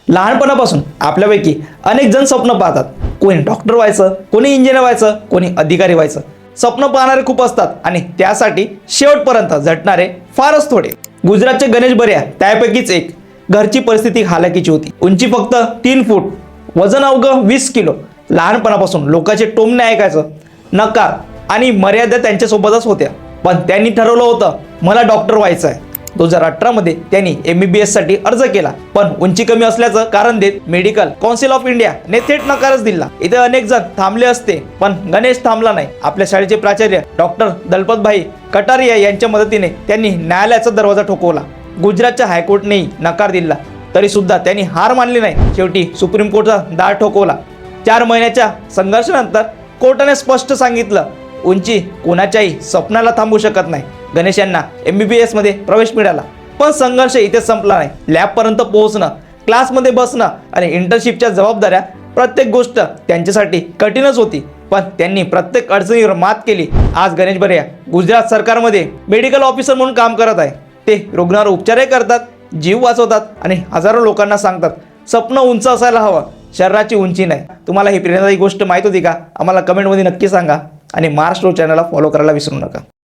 लहानपणापासून आपल्यापैकी अनेक जण स्वप्न पाहतात. कोणी डॉक्टर व्हायचं, कोणी इंजिनियर व्हायचं, कोणी अधिकारी व्हायचं. स्वप्न पाहणारे खूप असतात आणि त्यासाठी शेवटपर्यंत झटणारे फारच थोडे. गुजरातचे गणेश बऱ्या त्यापैकीच एक. घरची परिस्थिती हालाकीची होती. उंची फक्त 3 फूट, वजन अवघं 20 किलो. लहानपणापासून लोकांचे टोमणे ऐकायचं, नकार आणि मर्यादा त्यांच्यासोबतच होत्या. पण त्यांनी ठरवलं होतं मला डॉक्टर व्हायचं आहे. 2018 मध्ये त्यांनी MBBS साठी अर्ज केला, पण उंची कमी असल्याचं कारण देत मेडिकल काउन्सिल ऑफ इंडिया ने थेट नकारच दिला. इथे अनेक जण थांबले असते, पण गणेश थांबला नाही. आपल्या शाळेचे प्राचार्य डॉक्टर दलपतभाई कटारिया यांच्या मदतीने त्यांनी न्यायालयाचा दरवाजा ठोकवला. गुजरातच्या हायकोर्टनेही नकार दिला, तरी सुद्धा त्यांनी हार मानली नाही. शेवटी सुप्रीम कोर्टचा दार ठोकवला. 4 महिन्याच्या संघर्षानंतर कोर्टाने स्पष्ट सांगितलं, उंची कोणाच्याही स्वप्नाला थांबू शकत नाही. गणेश यांना MBBS मध्ये प्रवेश मिळाला, पण संघर्ष इथे संपला नाही. लॅबपर्यंत पोहोचणं, क्लासमध्ये बसणं आणि इंटर्नशिपच्या जबाबदाऱ्या, प्रत्येक गोष्ट त्यांच्यासाठी कठीणच होती. पण त्यांनी प्रत्येक अडचणीवर मात केली. आज गणेश बऱ्या गुजरात सरकारमध्ये मेडिकल ऑफिसर म्हणून काम करत आहे. ते रुग्णावर उपचारही करतात, जीव वाचवतात आणि हजारो लोकांना सांगतात स्वप्न उंच असायला हवं, शरीराची उंची नाही. तुम्हाला ही प्रेरणादायी गोष्ट माहीत होती का? आम्हाला कमेंटमध्ये नक्की सांगा आणि महाराष्ट्र चॅनलला फॉलो करायला विसरू नका.